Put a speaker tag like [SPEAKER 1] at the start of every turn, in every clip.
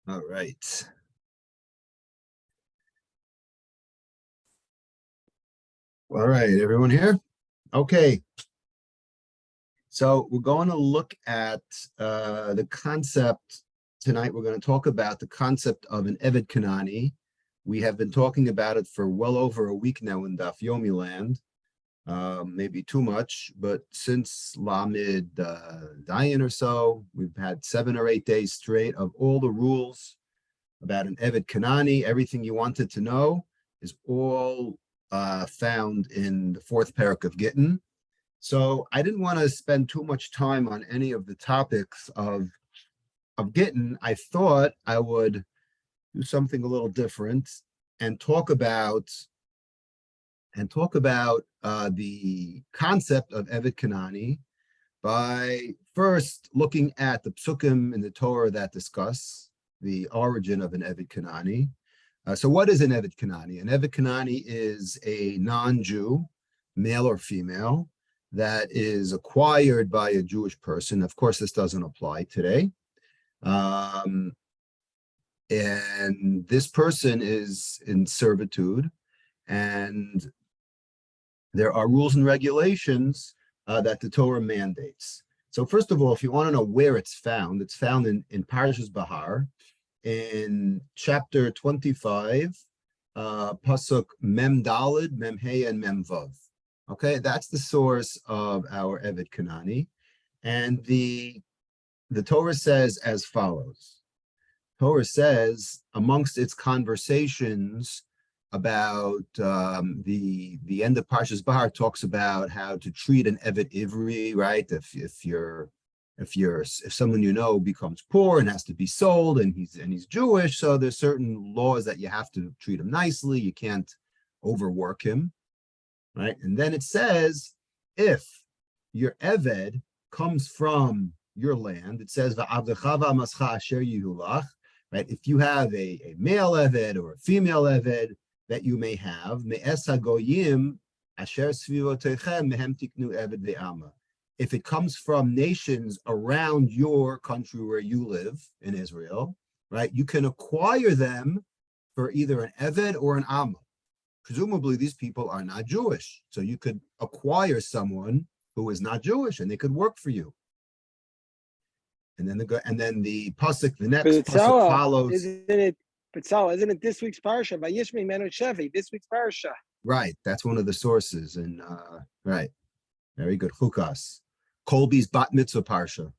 [SPEAKER 1] All right. All right, everyone here? Okay. So we're going to look at the concept tonight. We're going to talk about the concept of an Eved Kanani. We have been talking about it for well over a week now in Daf Yomi land. Maybe too much, but since Lamed Dayan or so, we've had 7 or 8 days straight of all the rules about an Eved Kanani. Everything you wanted to know is all found in the 4th parak of Gittin. So I didn't want to spend too much time on any of the topics of Gittin. I thought I would do something a little different and talk about the concept of Eved Kanani by first looking at the psukim in the Torah that discuss the origin of an Eved Kanani. So what is an Eved Kanani? An Eved Kanani is a non-Jew, male or female, that is acquired by a Jewish person. Of course, this doesn't apply today. And this person is in servitude, and there are rules and regulations that the Torah mandates. So first of all, if you want to know where it's found in Parshas Bahar, in chapter 25, pasuk Mem Dalid, Mem Hey, and Mem Vav. Okay, that's the source of our Eved Kanani. And the Torah says as follows. Torah says, amongst its conversations about the end of Parshas Bahar, talks about how to treat an Eved Ivri, right? If someone you know becomes poor and has to be sold, and he's Jewish, so there's certain laws that you have to treat him nicely. You can't overwork him, right? And then it says, if your Eved comes from your land, it says va'avdecha v'amascha asher yihulach, right? If you have a male Eved or a female Eved that you may have, me'es hagoyim asher svivotechem mehem tiknu Eved ve'ama. If it comes from nations around your country where you live in Israel, right, you can acquire them for either an Eved or an Amma. Presumably, these people are not Jewish, so you could acquire someone who is not Jewish, and they could work for you. And then the pasuk, the next pasuk follows.
[SPEAKER 2] Isn't it this week's parsha? Vayishmi Menu Shevi, this week's parsha.
[SPEAKER 1] Right, that's one of the sources, and right, very good. Chukas. Colby's Bat Mitzvah Parsha.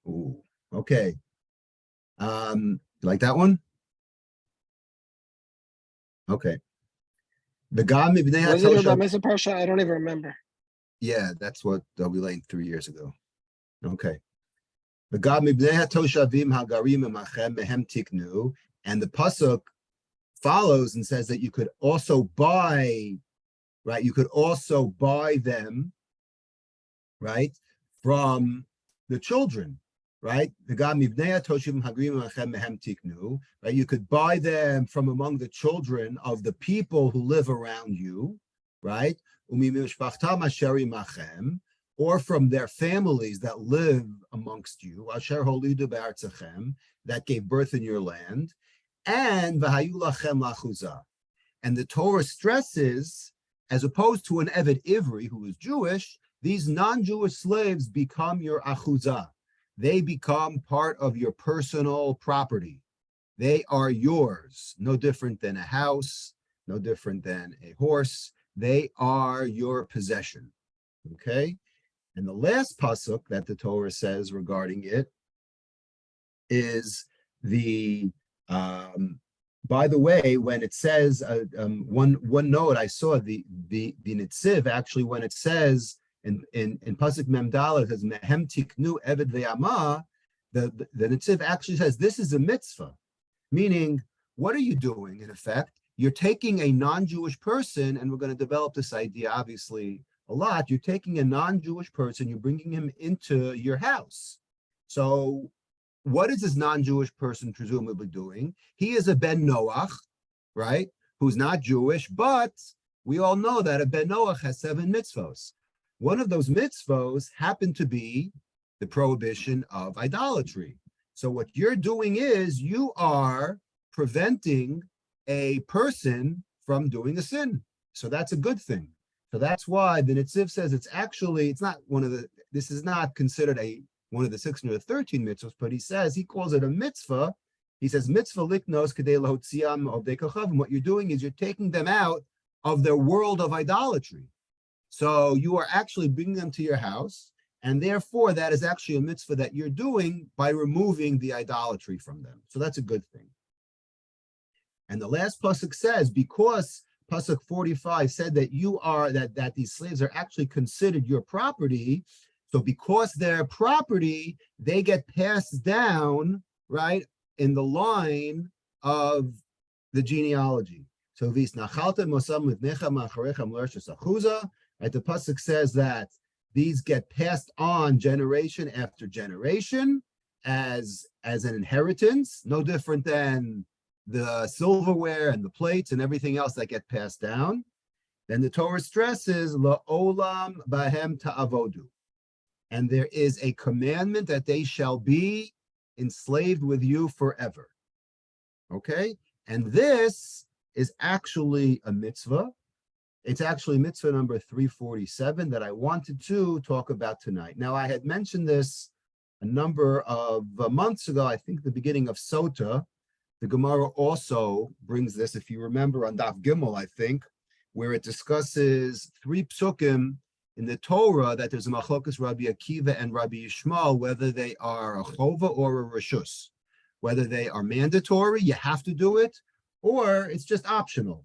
[SPEAKER 1] Ooh, okay. You like that one? Okay. The Gam Ibnei
[SPEAKER 2] Was it a Bat Mitzvah Parsha? I don't even remember.
[SPEAKER 1] Yeah, that's what we learned 3 years ago. Okay. The Gam Ibnei HaToshavim Hagarim Emachem Mehem Tiknu, and the pasuk follows and says that you could also buy, right? You could also buy them, right, from the children, right? The Gam Ibnei HaToshavim Hagarim Emachem Mehem Tiknu, right? You could buy them from among the children of the people who live around you, right? Umimishpachtam asher imachem, or from their families that live amongst you, asher holidu be'artzachem, that gave birth in your land, and v'hayu lachem lachuzah. And the Torah stresses, as opposed to an Eved Ivri who is Jewish, these non-Jewish slaves become your achuzah. They become part of your personal property. They are yours, no different than a house, no different than a horse. They are your possession, okay? And the last pasuk that the Torah says regarding it is by the way, when it says, one note I saw, the Nitziv, actually, when it says in pasuk Mem Daled, it says Mehem Tiknu Eved Ve'ama, the Nitziv actually says this is a mitzvah, meaning, what are you doing, in effect? You're taking a non-Jewish person, and we're going to develop this idea, obviously, a lot. You're taking a non-Jewish person, you're bringing him into your house. So what is this non-Jewish person presumably doing? He is a Ben Noach, right, who's not Jewish, but we all know that a Ben Noach has 7 mitzvos. One of those mitzvos happened to be the prohibition of idolatry. So what you're doing is you are preventing a person from doing a sin. So that's a good thing. So that's why the Nitziv says it's not this is not considered one of the 613 mitzvahs, but he calls it a mitzvah. He says, mitzvah liknos kedei lahotziam ovdei kochavim. What you're doing is you're taking them out of their world of idolatry. So you are actually bringing them to your house, and therefore that is actually a mitzvah that you're doing by removing the idolatry from them. So that's a good thing. And the last pasuk says, because pasuk 45 said that that these slaves are actually considered your property, so because they're property, they get passed down, right, in the line of the genealogy. So vis nachalta mosam livnecha macharechem l'ershes achuza. Right, the pasuk says that these get passed on generation after generation as an inheritance, no different than the silverware and the plates and everything else that get passed down. Then the Torah stresses la'olam bahem ta'avodu, and there is a commandment that they shall be enslaved with you forever. Okay, and this is actually a mitzvah. It's actually mitzvah number 347 that I wanted to talk about tonight. Now, I had mentioned this a number of months ago, I think the beginning of Sota. The Gemara also brings this, if you remember, on Daf Gimel, I think, where it discusses 3 psukim in the Torah that there's a machlokas Rabbi Akiva and Rabbi Yishmael, whether they are a chova or a reshus, whether they are mandatory, you have to do it, or it's just optional,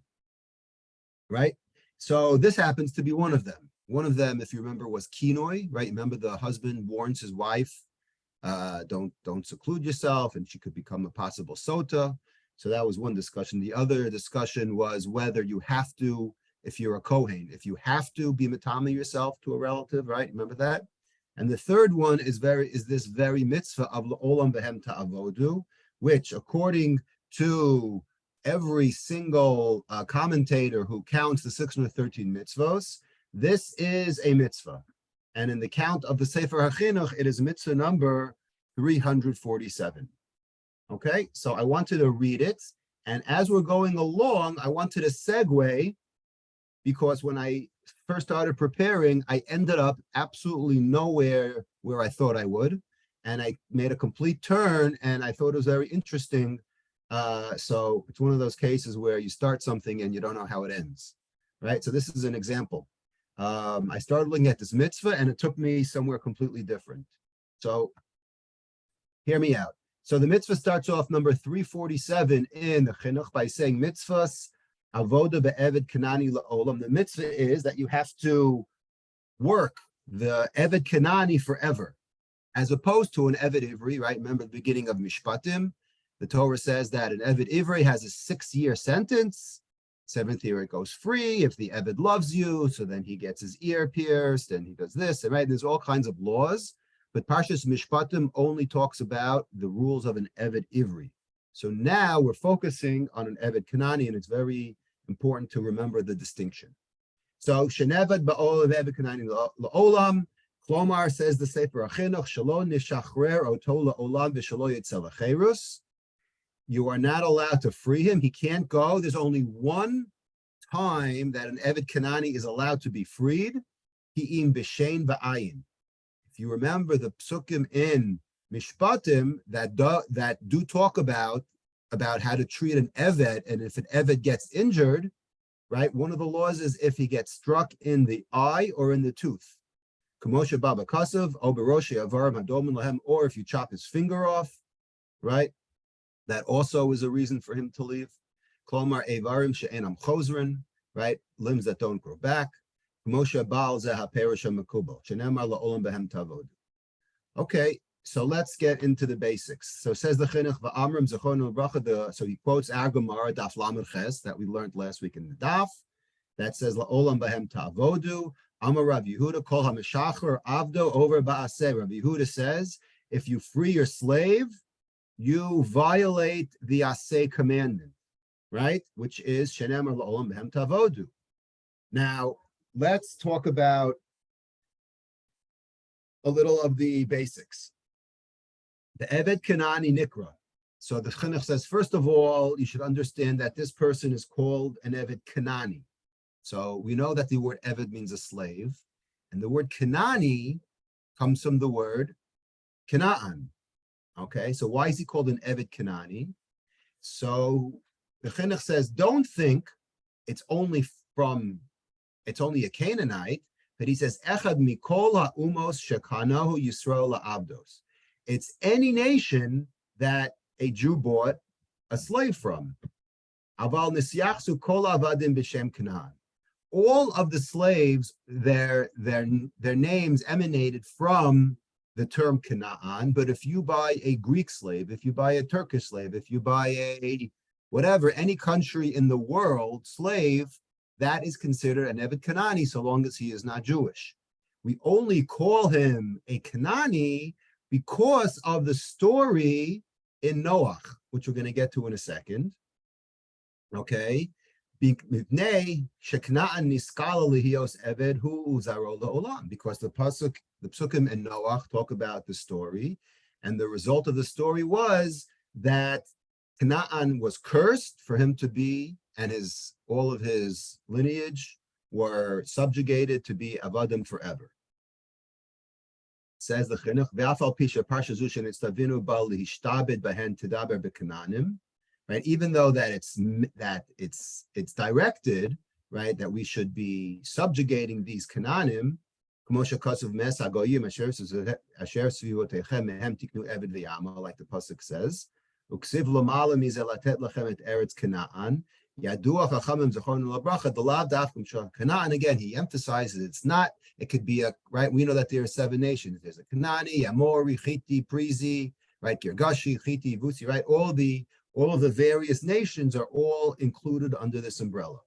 [SPEAKER 1] right? So this happens to be one of them. One of them, if you remember, was kinoi, right? Remember the husband warns his wife, don't seclude yourself, and she could become a possible sota. So that was one discussion. The other discussion was whether you have to, if you're a kohen, if you have to be matama yourself to a relative, right? Remember that? And the third one is this very mitzvah of la'olam behem ta'avodu, which according to every single commentator who counts the 613 mitzvos, this is a mitzvah. And in the count of the Sefer HaChinuch, it is mitzvah number 347. Okay, so I wanted to read it. And as we're going along, I wanted to segue, because when I first started preparing, I ended up absolutely nowhere where I thought I would. And I made a complete turn, and I thought it was very interesting. So it's one of those cases where you start something and you don't know how it ends, right? So this is an example. I started looking at this mitzvah, and it took me somewhere completely different. So hear me out. So the mitzvah starts off number 347 in the Chinuch by saying mitzvahs avoda be'eved kanani la'olam. The mitzvah is that you have to work the eved kanani forever, as opposed to an eved ivri, right? Remember the beginning of Mishpatim. The Torah says that an eved ivri has a 6-year sentence. 7th year it goes free. If the eved loves you, so then he gets his ear pierced and he does this, and right? There's all kinds of laws, but Parshas Mishpatim only talks about the rules of an eved ivri. So now we're focusing on an eved kanani, and it's very important to remember the distinction. So shenevad ba'ol eved kanani la'olam. Klomar, says the Sefer HaChinuch, shelo nishachrer oto la'olam v'shelo yetzel acherus. You are not allowed to free him. He can't go. There's only one time that an Eved Kanani is allowed to be freed. Hi'im b'shein v'ayin. If you remember the psukim in Mishpatim that do talk about how to treat an Eved, and if an Eved gets injured, right, one of the laws is if he gets struck in the eye or in the tooth. Kamosha Baba Kasav, Oberoshe Avarim Hadomin Lahem, or if you chop his finger off, right? That also is a reason for him to leave. Klomar Evarim She'enam Chosrin, right? Limbs that don't grow back. Moshe Baal Zeha Perisha Makubal. Shenemar La'olam Behem Tavod. Okay, so let's get into the basics. So says the Chinuch Va'amrim Zechonu Bracha. So he quotes our Gemara Daf Lamed Ches that we learned last week in the Daf. That says La'olam Behem Tavodu. Amar Rav Yehuda Kol HaMeshacher Avdo Over Ba'aseh. Rav Yehuda says, if you free your slave, you violate the Aseh commandment, right? Which is Shenemar La'olam Behem Tavodu. Now, let's talk about a little of the basics. The Eved Kanani Nikra. So the Chinuch says, first of all, you should understand that this person is called an Eved Kanani. So we know that the word Eved means a slave, and the word Kanani comes from the word Canaan. Okay, so why is he called an Eved Kanani? So the Chinuch says, don't think it's only a Canaanite, but he says, Echad mikol ha'umos shekanahu Yisrael la'abdos. It's any nation that a Jew bought a slave from. Aval nisyachsu kol avadim b'shem Canaan. All of the slaves, their names emanated from the term Canaan, but if you buy a Greek slave, if you buy a Turkish slave, if you buy a whatever, any country in the world slave, that is considered an Eved Kanani so long as he is not Jewish. We only call him a Kanani because of the story in Noach, which we're going to get to in a second. Okay? Because the psukim in Noach talk about the story, and the result of the story was that Canaan was cursed for him to be, and all of his lineage were subjugated to be avadim forever. Says the Chinuch, "Ve'afal pisha parsha zu shenitztavinu bal lihishtabed behen tidaber bekananim." Right, even though that it's directed, right, that we should be subjugating these Canaanim, like the pasuk says, Canaan, again, he emphasizes it's not, it could be right, we know that there are 7 nations. There's a Canaani, Amori, Chiti, Prizi, right, Girgashi, Chiti, Vusi, right, all of the various nations are all included under this umbrella,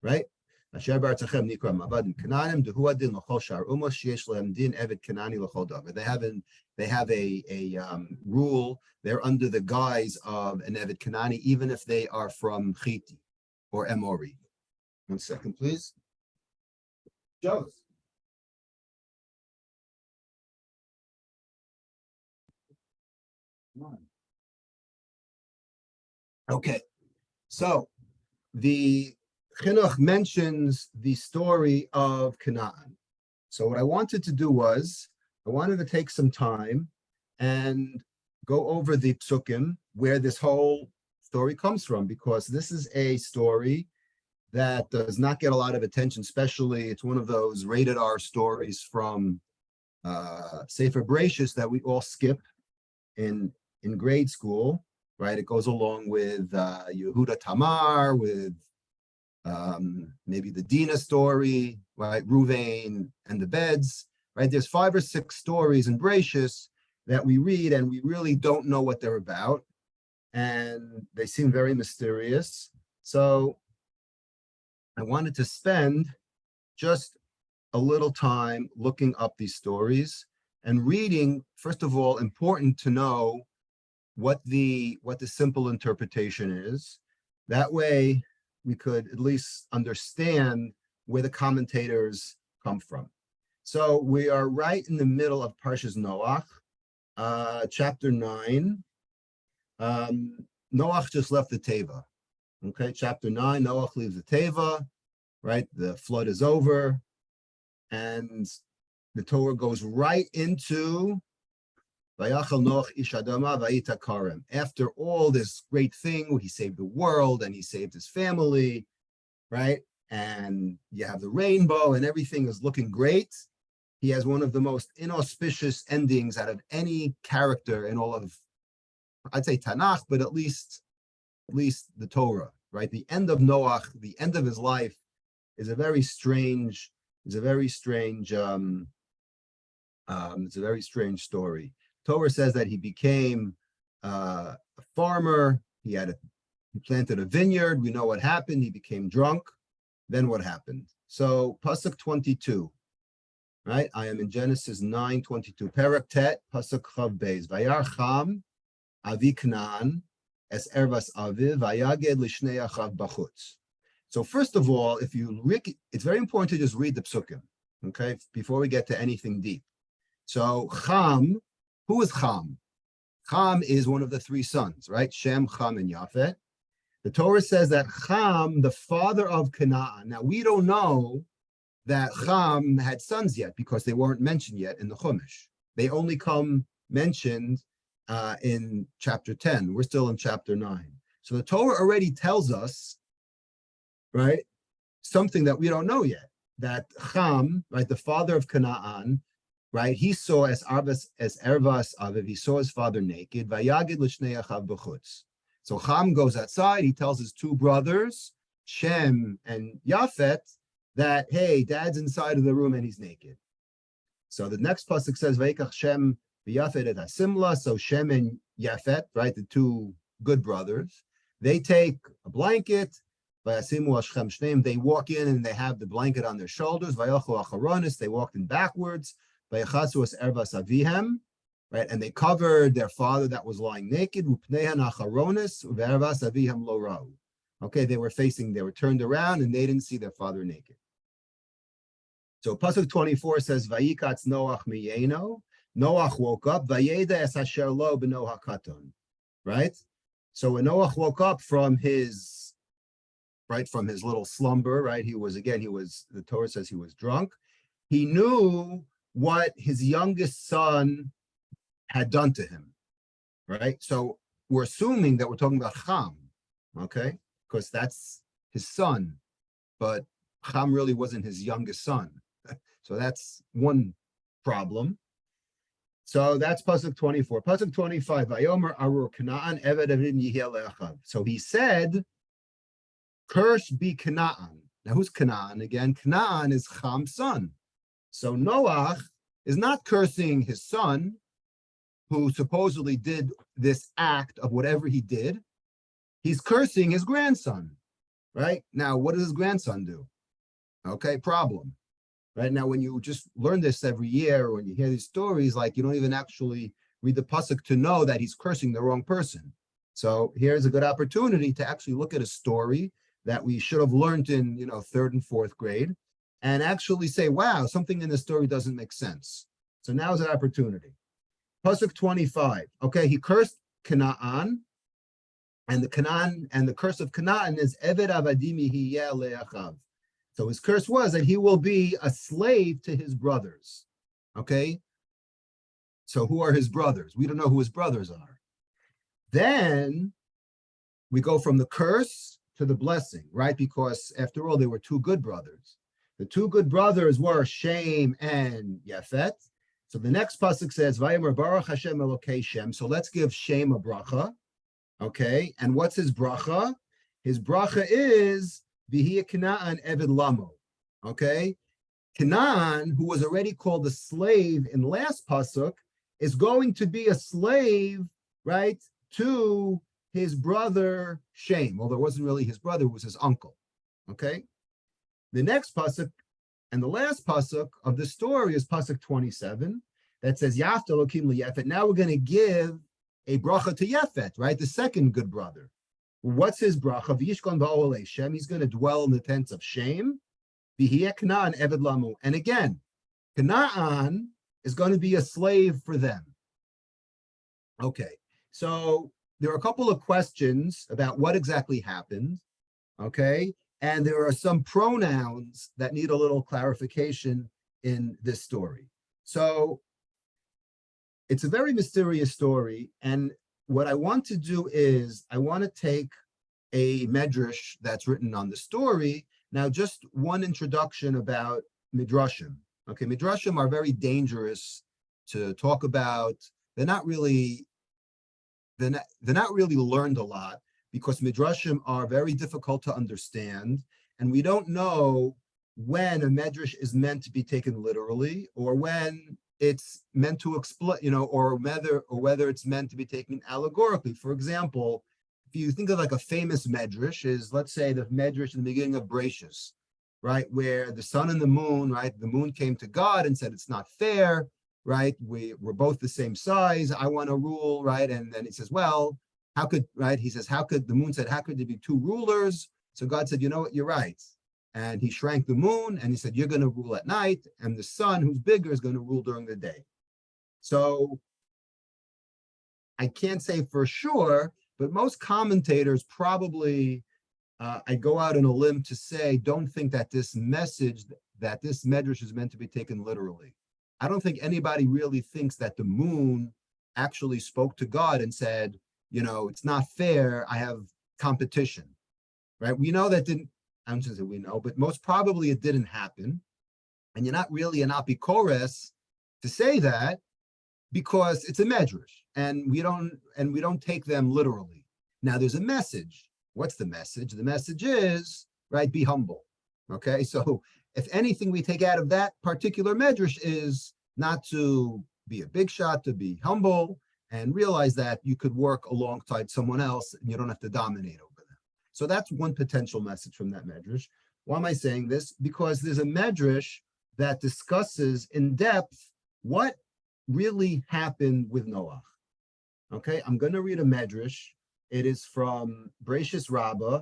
[SPEAKER 1] right? They have a rule. They're under the guise of an Eved Kanani, even if they are from Chiti or Emori. 1 second, please. Show us. Come on. Okay, so the Chinuch mentions the story of Canaan. So what I wanted to do was, I wanted to take some time and go over the psukim where this whole story comes from, because this is a story that does not get a lot of attention, especially it's one of those rated R stories from Sefer Bereshis that we all skip in grade school. Right, it goes along with Yehuda Tamar, with maybe the Dinah story, right, Ruvain and the beds, right? There's 5 or 6 stories in Bereshis that we read and we really don't know what they're about, and they seem very mysterious. So I wanted to spend just a little time looking up these stories and reading. First of all, important to know what the simple interpretation is. That way we could at least understand where the commentators come from. So we are right in the middle of Parshas Noach, chapter 9. Noach just left the Teva. Okay, chapter 9, Noach leaves the Teva, right? The flood is over, and the Torah goes right into After all this great thing, he saved the world and he saved his family, right? And you have the rainbow and everything is looking great. He has one of the most inauspicious endings out of any character in all of, I'd say Tanakh, but at least the Torah, right? The end of Noach, the end of his life is a very strange story. Torah says that he became a farmer. He planted a vineyard. We know what happened. He became drunk. Then what happened? So pasuk 22, right? I am in Genesis 9:22. Perak tet pasuk chav beis. Vayar cham avi Canaan es ervas aviv vayaged lishnei achav bachutz. So first of all, if you read, it's very important to just read the psukim, okay, before we get to anything deep. So cham. Who is Cham? Ham is one of the three sons, right? Shem, Ham, and Yafet. The Torah says that Ham, the father of Canaan. Now, we don't know that Ham had sons yet because they weren't mentioned yet in the Chumash. They only come mentioned in chapter 10. We're still in chapter 9. So the Torah already tells us, right, something that we don't know yet, that Ham, right, the father of Canaan, right, he saw as Ervas Aviv, he saw his father naked, Vayagid l'shnei achav b'chutz. So Ham goes outside, he tells his two brothers, Shem and Yafet, that, hey, dad's inside of the room and he's naked. So the next pasuk says, Vayikach Shem v'Yafet et hasimla, so Shem and Yafet, right, the two good brothers, they take a blanket, they walk in and they have the blanket on their shoulders, they walked in backwards, right, and they covered their father that was lying naked. Okay, they were turned around and they didn't see their father naked. So pasuk 24 says, Vayikatz Noach miyeno. Noach woke up, Vayeda es asher lo b'no hakaton. Right? So when Noach woke up from his little slumber, right? The Torah says he was drunk. He knew what his youngest son had done to him, right? So we're assuming that we're talking about Ham, okay? Because that's his son, but Ham really wasn't his youngest son. So that's one problem. So that's pasuk 24. Pasuk 25, Vayomer arur Canaan eved avin yiheh le'achav. So he said, cursed be Canaan. Now who's Canaan again? Canaan is Ham's son. So Noach is not cursing his son, who supposedly did this act of whatever he did. He's cursing his grandson, right? Now, what does his grandson do? Okay, problem. Right now, when you just learn this every year, or when you hear these stories, like you don't even actually read the pasuk to know that he's cursing the wrong person. So here's a good opportunity to actually look at a story that we should have learned in, third and fourth grade, and actually say, wow, something in the story doesn't make sense. So now is an opportunity. Pasuk 25. Okay, he cursed Canaan, and the curse of Canaan is Eved Avadim Yiheh Le'achav. So his curse was that he will be a slave to his brothers. Okay? So who are his brothers? We don't know who his brothers are. Then we go from the curse to the blessing, right? Because after all, they were two good brothers. The two good brothers were Shem and Yafet. So the next pasuk says, Vayomer Baruch Hashem Elokei Shem. So let's give Shem a bracha. Okay, and what's his bracha? His bracha is V'hiya Canaan Eved Lamo. Okay, Canaan, who was already called a slave in last pasuk, is going to be a slave, right, to his brother Shem. Although it wasn't really his brother, it was his uncle. Okay, the next pasuk and the last pasuk of the story is pasuk 27 that says Yafta Elokim LeYefet. Now we're going to give a bracha to Yefet, right? The second good brother. What's his bracha? V'yishkon ba'olei Shem. He's going to dwell in the tents of Shem. V'hiyeh Canaan Eved Lamu. And again, Canaan is going to be a slave for them. Okay, so there are a couple of questions about what exactly happened. Okay, and there are some pronouns that need a little clarification in this story. So it's a very mysterious story. And what I want to do is I want to take a medrash that's written on the story. Now, just one introduction about midrashim. Okay, midrashim are very dangerous to talk about. They're not really learned a lot because midrashim are very difficult to understand, and we don't know when a medrash is meant to be taken literally or when it's meant to explain, or whether it's meant to be taken allegorically. For example, if you think of like a famous medrash is, let's say, the medrash in the beginning of Bereshis, right, where the sun and the moon, right, the moon came to God and said, it's not fair, right, we're both the same size, I want to rule, right, and then he says, well, how could, right, he says, the moon said, how could there be two rulers? So God said, you know what, you're right. And he shrank the moon and he said, you're going to rule at night, and the sun, who's bigger, is going to rule during the day. So I can't say for sure, but most commentators probably, I go out on a limb to say, don't think that this message, that this medrash is meant to be taken literally. I don't think anybody really thinks that the moon actually spoke to God and said, it's not fair, I have competition, right? We know that didn't, I'm just saying we know, but most probably it didn't happen. And you're not really an apikores to say that, because it's a medrash, and we don't take them literally. Now there's a message. What's the message? The message is, right, be humble. Okay, so if anything we take out of that particular medrash is not to be a big shot, to be humble and realize that you could work alongside someone else and you don't have to dominate over them. So that's one potential message from that medrash. Why am I saying this? Because there's a medrash that discusses in depth what really happened with Noah. Okay, I'm going to read a medrash. It is from Bereshis Rabbah,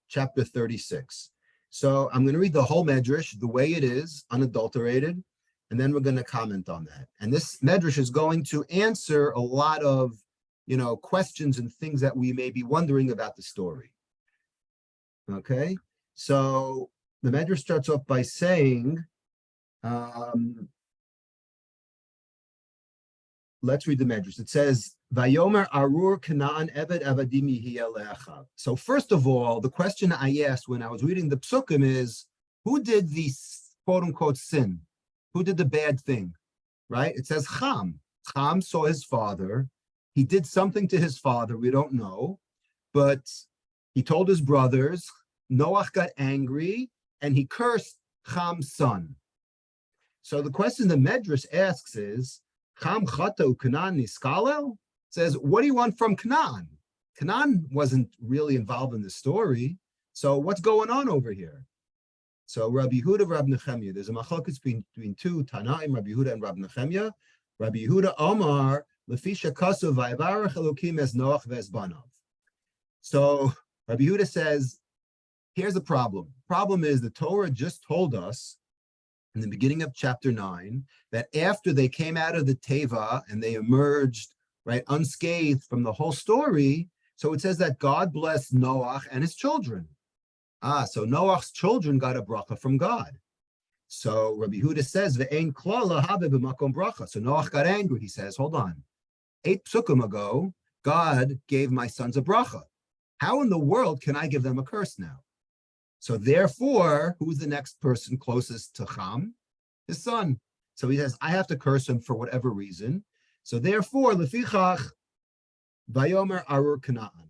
[SPEAKER 1] chapter 36. So I'm going to read the whole medrash the way it is, unadulterated, and then we're going to comment on that. And this medrash is going to answer a lot of, questions and things that we may be wondering about the story. Okay, so the medrash starts off by saying, let's read the medrash. It says, "Vayomer arur Canaan eved avadim yihiyeh le'achav." So first of all, the question I asked when I was reading the psukim is, who did the quote unquote sin? Who did the bad thing? Right? It says Ham. Ham saw his father. He did something to his father. We don't know, but he told his brothers. Noach got angry and he cursed Ham's son. So the question the medrash asks is, Ham chata Canaan niskalel? Says, what do you want from Canaan? Canaan wasn't really involved in the story. So what's going on over here? So Rabbi Yehuda, Rabbi Nechemia, there's a machlokes between two Tanaim, Rabbi Yehuda and Rabbi Nechemia. Rabbi Yehuda Omar, Lefisha Kasu Vayivarach Elokim es Noach ves banav. So Rabbi Yehuda says, here's the problem. Problem is the Torah just told us in the beginning of chapter 9 that after they came out of the Teva and they emerged, right, unscathed from the whole story, so it says that God blessed Noach and his children. So Noach's children got a bracha from God. So Rabbi Yehuda says, "Ve'ein klal lahabe b'makom bracha." So Noach got angry. He says, hold on. 8 psukim ago, God gave my sons a bracha. How in the world can I give them a curse now? So therefore, who's the next person closest to Ham? His son. So he says, I have to curse him for whatever reason. So therefore, lefichach vayomer arur Canaan.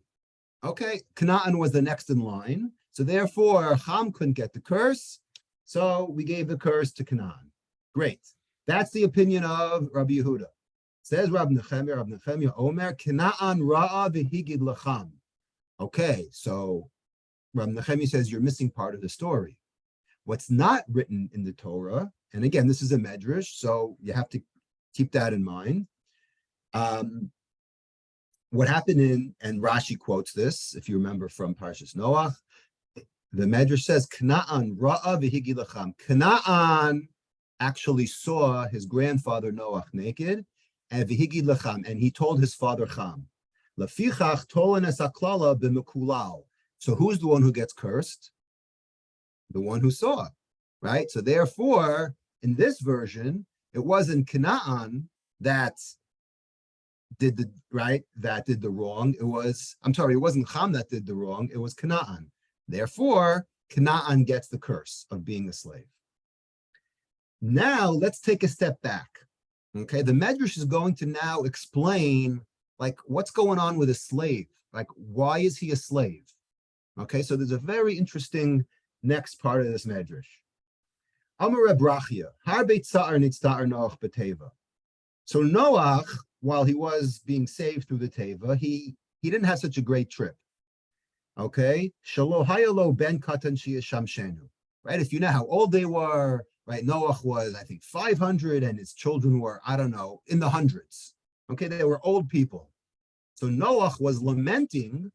[SPEAKER 1] Okay, Canaan was the next in line. So therefore, Ham couldn't get the curse. So we gave the curse to Canaan. Great. That's the opinion of Rabbi Yehuda. Says Rabbi Nechemia, Omer, Canaan ra'a v'higid lacham. Okay, so Rabbi Nechemia says you're missing part of the story. What's not written in the Torah, and again, this is a medrash, so you have to keep that in mind. What happened and Rashi quotes this, if you remember from Parshas Noach, the medrash says, Canaan ra'a v'higi lacham. Canaan actually saw his grandfather Noach naked, and v'higi lacham, and he told his father Ham. Lafichach tolen es haklala b'mekulal. So who's the one who gets cursed? The one who saw, right? So therefore, in this version, it wasn't Canaan that did the wrong. It wasn't Ham that did the wrong. It was Canaan. Therefore, Canaan gets the curse of being a slave. Now, let's take a step back. Okay, the Medrash is going to now explain, like, what's going on with a slave? Like, why is he a slave? Okay, so there's a very interesting next part of this Medrash. Amar Reb Rachia, Harbe Tsa'ar Nitzta'ar Noach B'Teva. So Noach, while he was being saved through the Teva, he didn't have such a great trip. Okay, Shalo Hayalo Ben Katan Shiyasham Shenu. Right, if you know how old they were, right? Noach was, I think, 500, and his children were, I don't know, in the hundreds. Okay, they were old people. So Noach was lamenting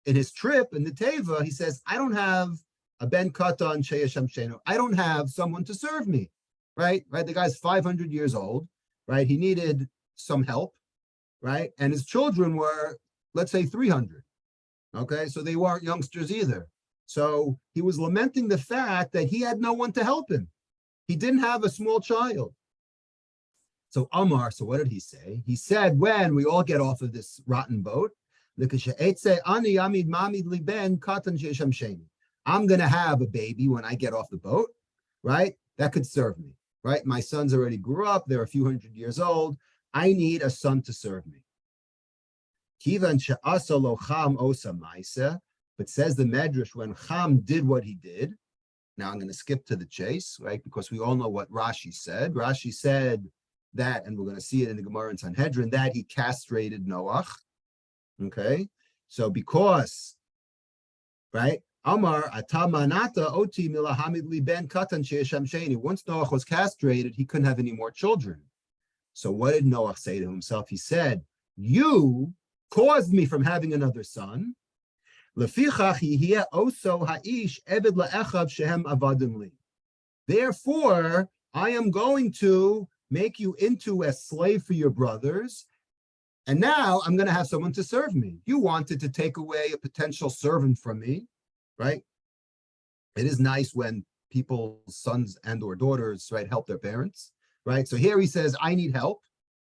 [SPEAKER 1] in his trip in the Teva. He says, I don't have a Ben Katan Sheyasham Shenu. I don't have someone to serve me. Right? The guy's 500 years old. right? He needed some help, right? And his children were, let's say, 300. Okay, so they weren't youngsters either. So he was lamenting the fact that he had no one to help him. He didn't have a small child. So Amar, so what did he say? He said, when we all get off of this rotten boat, I'm going to have a baby when I get off the boat, right? That could serve me, right? My sons already grew up. They're a few hundred years old. I need a son to serve me. But says the Medrash, when Cham did what he did, now I'm going to skip to the chase, right? Because we all know what Rashi said. Rashi said that, and we're going to see it in the Gemara in Sanhedrin, that he castrated Noach. Okay, so because, right? Amar atamanata oti milahamid li ben katan she'esham sheni. Once Noach was castrated, he couldn't have any more children. So what did Noach say to himself? He said, "You caused me from having another son. Lefichach yiheh oso ha'ish eved la'echav shehem avadim li. Therefore, I am going to make you into a slave for your brothers, and now I'm going to have someone to serve me. You wanted to take away a potential servant from me, right? It is nice when people's sons and or daughters, right, help their parents, right? So here he says, I need help.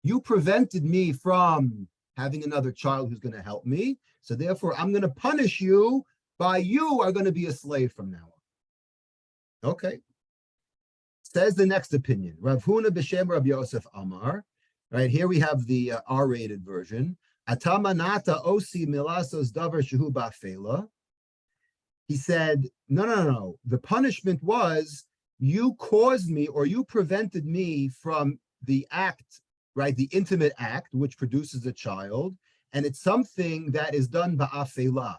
[SPEAKER 1] You prevented me from having another child who's going to help me. So therefore, I'm going to punish you by you are going to be a slave from now on. Okay. Says the next opinion. Rav Huna b'shem Rav Yosef Amar. Right here we have the R-rated version. Atamanata osi milasos davar shehu ba'afela. He said, no. The punishment was you caused me or you prevented me from the act, right? The intimate act, which produces a child. And it's something that is done ba'afela,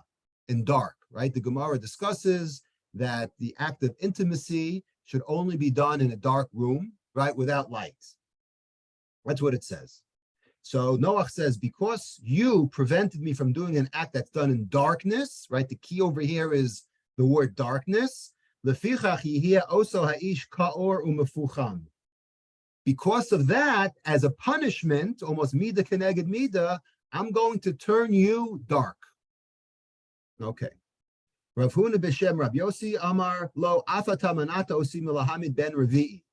[SPEAKER 1] in dark, right? The Gemara discusses that the act of intimacy should only be done in a dark room, right? Without lights. That's what it says. So Noach says, because you prevented me from doing an act that's done in darkness, right? The key over here is the word darkness. Because of that, as a punishment, almost mida keneged mida, I'm going to turn you dark. Okay. Rav Huna b'shem Rav Yossi Amar lo afata manata osim lahamid ben Revi'i.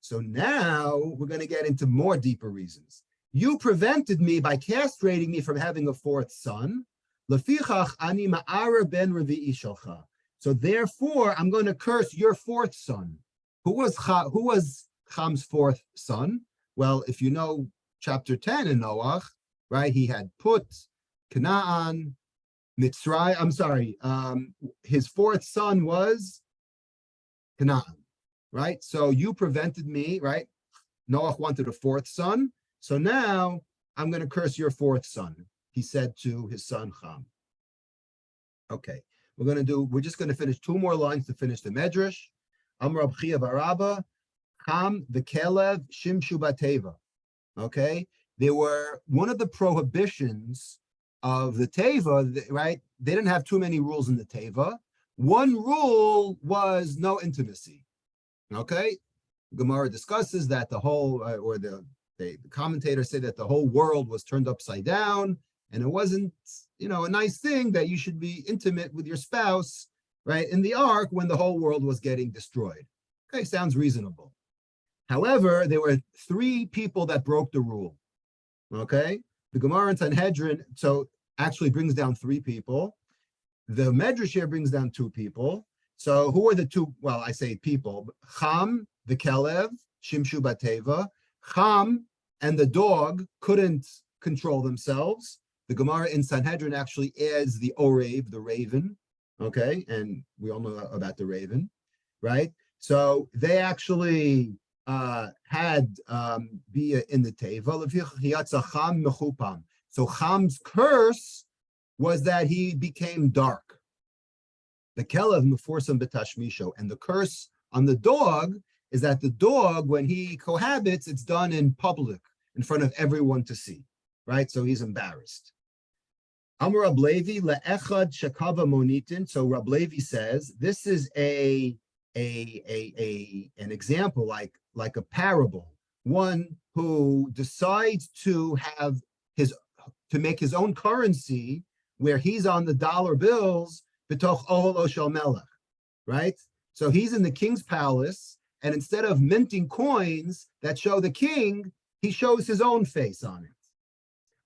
[SPEAKER 1] So now we're going to get into more deeper reasons. You prevented me by castrating me from having a fourth son. Lefichach ani ma'ara ben Revi'i shalcha. So therefore, I'm going to curse your fourth son. Who was Cham's fourth son? Well, if you know chapter 10 in Noach, right? He had put Canaan, Mitzrayim. His fourth son was Canaan, right? So you prevented me, right? Noach wanted a fourth son. So now I'm going to curse your fourth son, he said to his son Cham. Okay, we're just going to finish two more lines to finish the Medrash. Amar Abchia Baraba, Cham v'kelev shimshu bateva. Okay, they were one of the prohibitions of the Teva, right? They didn't have too many rules in the Teva. One rule was no intimacy. Okay, Gemara discusses that the whole, or the commentators say that the whole world was turned upside down, and it wasn't, a nice thing that you should be intimate with your spouse, right, in the ark when the whole world was getting destroyed. Okay, sounds reasonable. However, there were three people that broke the rule. Okay, the Gemara in Sanhedrin so actually brings down three people. The Medrash here brings down two people. So who are the two? Well, I say people. Cham, the Kelev, Shimshu Bateva. Cham and the dog couldn't control themselves. The Gemara in Sanhedrin actually adds the Orev, the raven. Okay, and we all know about the raven, right? So they actually had be in the Teva. So Cham's curse was that he became dark. The Kelev meforsam b'tashmisho, and the curse on the dog is that the dog, when he cohabits, it's done in public, in front of everyone to see, right? So he's embarrassed. Amar Rab Levi le'echad shekava monitin. So Rab Levi says this is an example, like a parable, one who decides to make his own currency where he's on the dollar bills, b'toch ohel shel melech, right? So he's in the king's palace, and instead of minting coins that show the king, he shows his own face on it.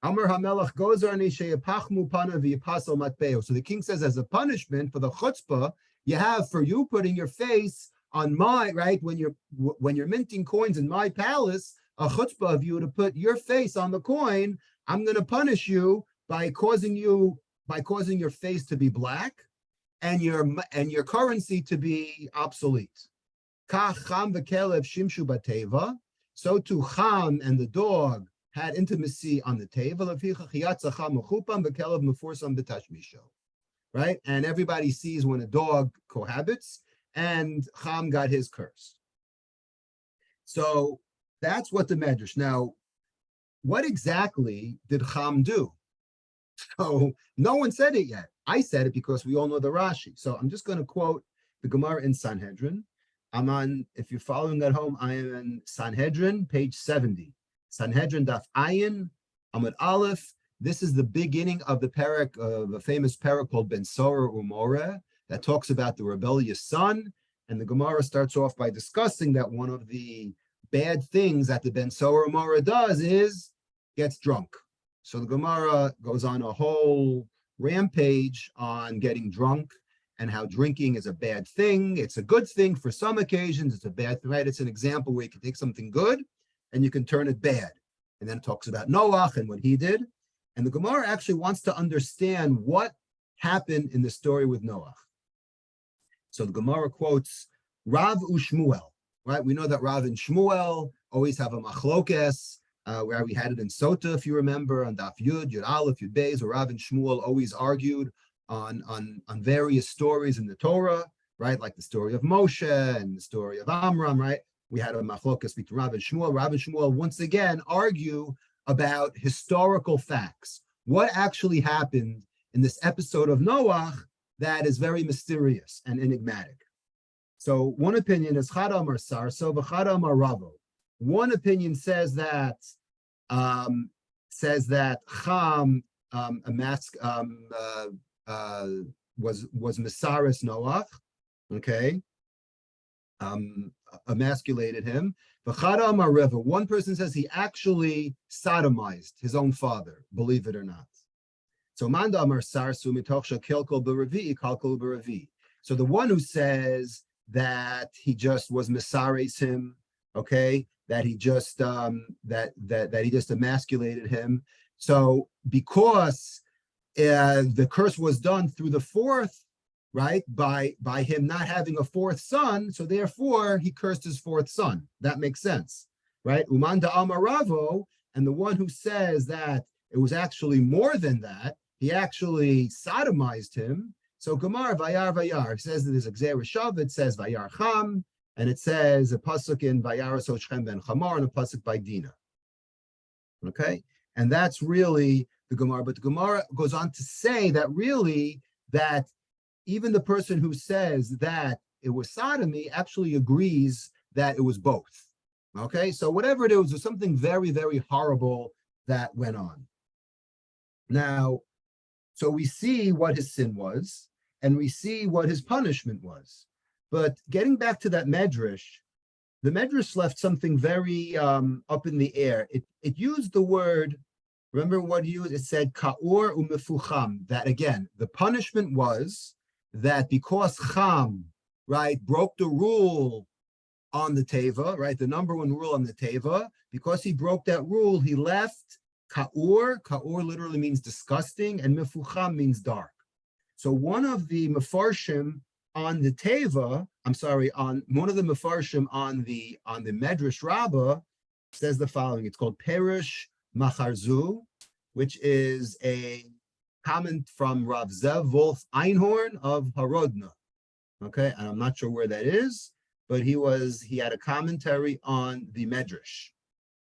[SPEAKER 1] Amar hamelech gozarni sheyapachmu pana v'yipasel matbeo. So the king says, as a punishment for the chutzpah you have for you putting your face on my, right, when you're minting coins in my palace, a chutzpah of you to put your face on the coin, I'm going to punish you by causing your face to be black and your currency to be obsolete. Kach Cham v'Kelev shimshu bateva. So too Cham and the dog had intimacy on the table. Right? And everybody sees when a dog cohabits, and Cham got his curse. So that's what the Medrash. Now, what exactly did Cham do? So no one said it yet. I said it because we all know the Rashi. So I'm just going to quote the Gemara in Sanhedrin. If you're following at home, I am in Sanhedrin, page 70. Sanhedrin Daf Ayin, Amud Aleph. This is the beginning of the parak, of a famous parak called Ben Sora Umore, that talks about the rebellious son. And the Gemara starts off by discussing that one of the bad things that the Ben Sora Umore does is gets drunk. So the Gemara goes on a whole rampage on getting drunk and how drinking is a bad thing. It's a good thing for some occasions. It's a bad thing, right? It's an example where you can take something good and you can turn it bad. And then it talks about Noach and what he did. And the Gemara actually wants to understand what happened in the story with Noach. So the Gemara quotes Rav u'Shmuel, right? We know that Rav and Shmuel always have a machlokes, where we had it in Sota, if you remember, on Daf Yud, Yud Aleph, Yud Beis, where Rav and Shmuel always argued on various stories in the Torah, right? Like the story of Moshe and the story of Amram, right? We had a machlokes between Rav and Shmuel. Rav and Shmuel once again argue about historical facts. What actually happened in this episode of Noach that is very mysterious and enigmatic. So one opinion is Chad Amar Sarso v'Chad Amar Ravo. One opinion says that Cham was Mesaris Noach, okay, emasculated him. V'Chad Amar Rava. One person says he actually sodomized his own father, believe it or not. So Manda Amar Sarsu mitoch shakilkol b'revi kalkol b'revi. So the one who says that he just was Mesaris him, okay, that he just that he just emasculated him. So because the curse was done through the fourth, right, by him not having a fourth son, so therefore he cursed his fourth son. That makes sense, right? Umanda Amaravo, and the one who says that it was actually more than that, he actually sodomized him. So Gemar Vayar Vayar says that there's a Gzeir Shav, it says Vayar Cham, and it says a pasuk in Vayar Shechem ben Chamar and a pasuk by Dinah. Okay, and that's really the Gemara. But the Gemara goes on to say that really that even the person who says that it was sodomy actually agrees that it was both. Okay, so whatever it is, there's something very, very horrible that went on. Now, so we see what his sin was, and we see what his punishment was. But getting back to that medrash, the medrash left something very up in the air. It used the word, remember what it used? It said ka'ur u'mefucham, that again, the punishment was that because Cham, right, broke the rule on the Teva, right, the number one rule on the Teva, because he broke that rule, he left ka'ur. Ka'ur literally means disgusting, and mefucham means dark. So one of the mefarshim on the Teva, on one of the mefarshim on the Medrash Rabbah says the following. It's called Perish Macharzu, which is a comment from Rav Zev Wolf Einhorn of Harodna. Okay, and I'm not sure where that is, but he had a commentary on the Medrash.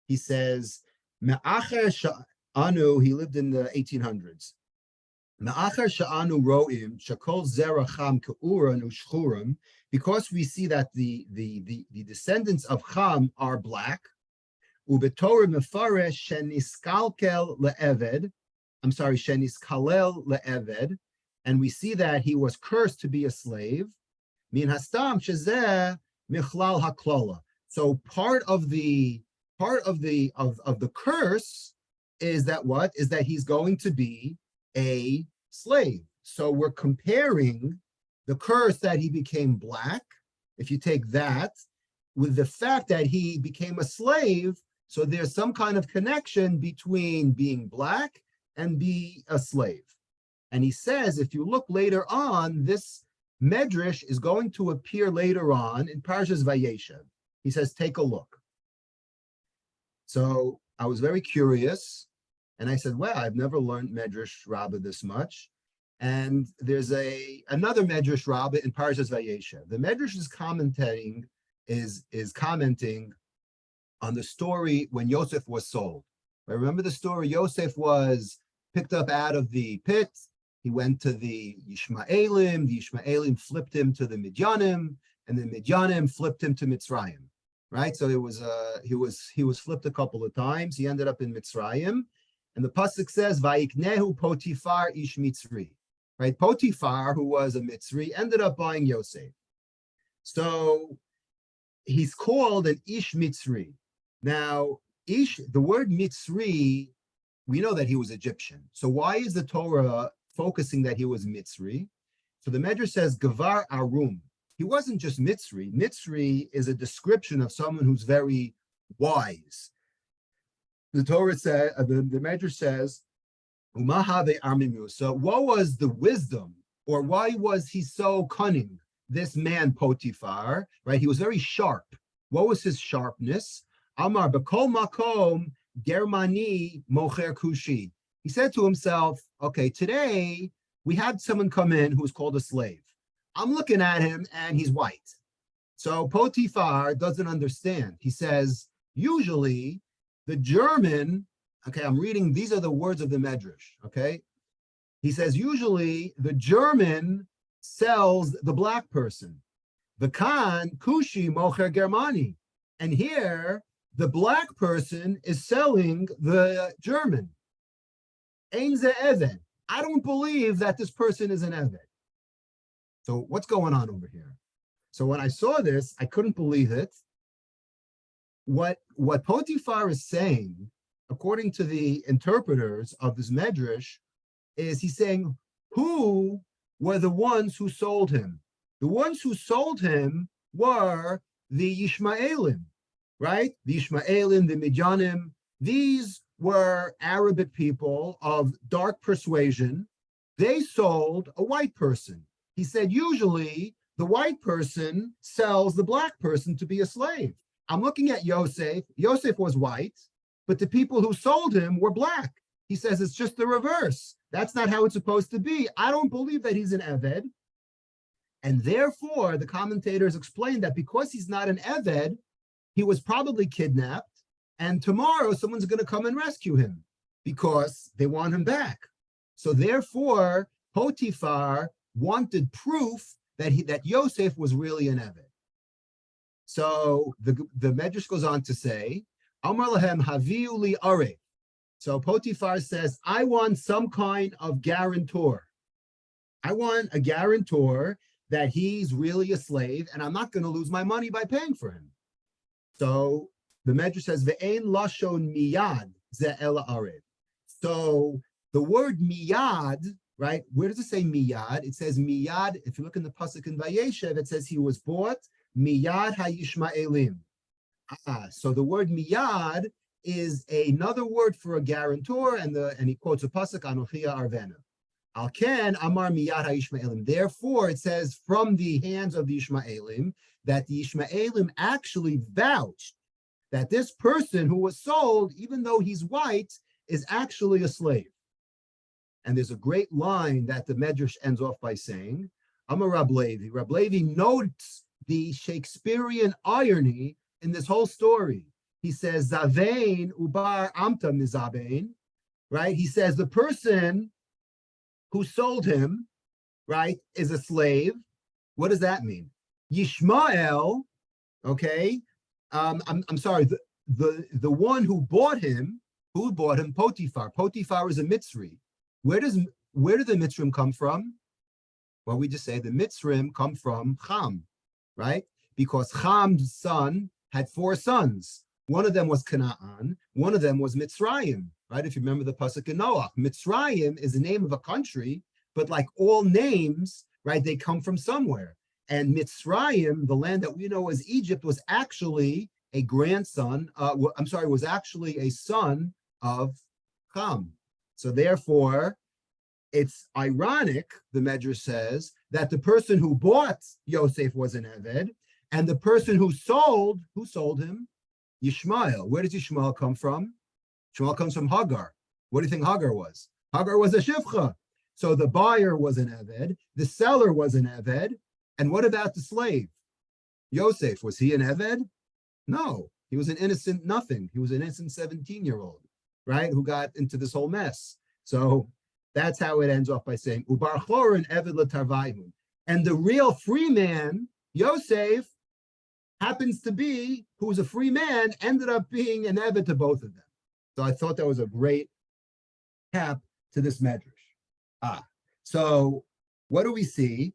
[SPEAKER 1] He says, Me'acher Sha'anu, he lived in the 1800s. Me'acher Sha'anu Ro'im, Shakol Zeracham Ke'uran Ushchurim, because we see that the descendants of Cham are black, Ubetorah mefaresh sheniskalkel le'eved. I'm sorry, sheniskalel le'eved. And we see that he was cursed to be a slave. Min hastam shezeh michlal haklola. So part of the curse is that what? Is that he's going to be a slave. So we're comparing the curse that he became black, if you take that, with the fact that he became a slave. So there's some kind of connection between being black and be a slave. And he says, if you look later on, this medrash is going to appear later on in Parshas Vayeshev. He says, take a look. So I was very curious, and I said, well, I've never learned Medrash Rabbah this much. And there's another Medrash Rabbah in Parshas Vayeshev. The Medrash is commenting on the story when Yosef was sold. Right? Remember the story? Yosef was picked up out of the pit. He went to the Yishmaelim. The Yishmaelim flipped him to the Midyanim, and the Midyanim flipped him to Mitzrayim. Right? So it was he was flipped a couple of times. He ended up in Mitzrayim. And the pasuk says, "Vayiknehu Potifar ish Mitzri." Right? Potifar, who was a Mitzri, ended up buying Yosef. So he's called an ish Mitzri. Now, ish, the word Mitzri, we know that he was Egyptian. So why is the Torah focusing that he was Mitzri? So the Medrash says, Gavar Arum. He wasn't just Mitzri. Mitzri is a description of someone who's very wise. The Torah says, the Medrash says, Umahave Armimu. So what was the wisdom, or why was he so cunning? This man Potiphar, right? He was very sharp. What was his sharpness? Amar B'kol Makom Germani Mocher Kushi. He said to himself, okay, today we had someone come in who was called a slave. I'm looking at him and he's white. So Potiphar doesn't understand. He says, usually the German, okay, I'm reading, these are the words of the Medrash, okay? He says, usually the German sells the black person. The Khan, Kushi Mocher Germani. And here, the black person is selling the German. Ein ze Eved. I don't believe that this person is an Eved. So what's going on over here? So when I saw this, I couldn't believe it. What Potiphar is saying, according to the interpreters of this Medrash, is he's saying, who were the ones who sold him? The ones who sold him were the Yishmaelim, right? The Yishmaelim, the Midyanim. These were Arabic people of dark persuasion. They sold a white person. He said, usually the white person sells the black person to be a slave. I'm looking at Yosef. Yosef was white, but the people who sold him were black. He says it's just the reverse. That's not how it's supposed to be. I don't believe that he's an Eved. And therefore, the commentators explain that because he's not an Eved, he was probably kidnapped, and tomorrow someone's going to come and rescue him because they want him back. So therefore, Potiphar wanted proof that Yosef was really an Eved. So the Medrash goes on to say, Amar lahem haviu li arei. So Potiphar says, I want some kind of guarantor. I want a guarantor that he's really a slave, and I'm not going to lose my money by paying for him. So the Medrash says, Ve'ein lashon miyad ze ela arev. So the word miyad, right? Where does it say miyad? It says miyad. If you look in the pasuk in Vayeshev, it says he was bought miyad hayishmaelim. So the word miyad is another word for a guarantor, and he quotes a pasuk Anochia Arvena. Alken Amar miyad hayishmaelim. Therefore, it says from the hands of the Yishmaelim that the Yishmaelim actually vouched that this person who was sold, even though he's white, is actually a slave. And there's a great line that the Medrash ends off by saying, Amar Rab Levi. Rab Levi notes the Shakespearean irony in this whole story. He says, Zavein ubar amta mizabein, right? He says the person who sold him, right, is a slave. What does that mean? Yishmael, okay, I'm sorry, the one who bought him, Potiphar. Potiphar is a Mitzri. Where do the Mitzrim come from? Well, we just say the Mitzrim come from Cham, right? Because Cham's son had 4 sons. One of them was Canaan, one of them was Mitzrayim, right? If you remember the pasuk in Noach, Mitzrayim is the name of a country, but like all names, right, they come from somewhere. And Mitzrayim, the land that we know as Egypt, was actually a grandson, was actually a son of Cham. So therefore, it's ironic, the Medrash says, that the person who bought Yosef was an Eved, and the person who sold him? Yishmael. Where does Yishmael come from? Yishmael comes from Hagar. What do you think Hagar was? Hagar was a Shivcha. So the buyer was an Eved, the seller was an Eved, and what about the slave? Yosef, was he an Eved? No, he was an innocent nothing. He was an innocent 17-year-old, right, who got into this whole mess. So that's how it ends off by saying, Ubar Chorin Eved L'Tarvayhu. And the real free man, Yosef, happens to be, who was a free man, ended up being an Eved to both of them. So I thought that was a great cap to this Medrash. So what do we see?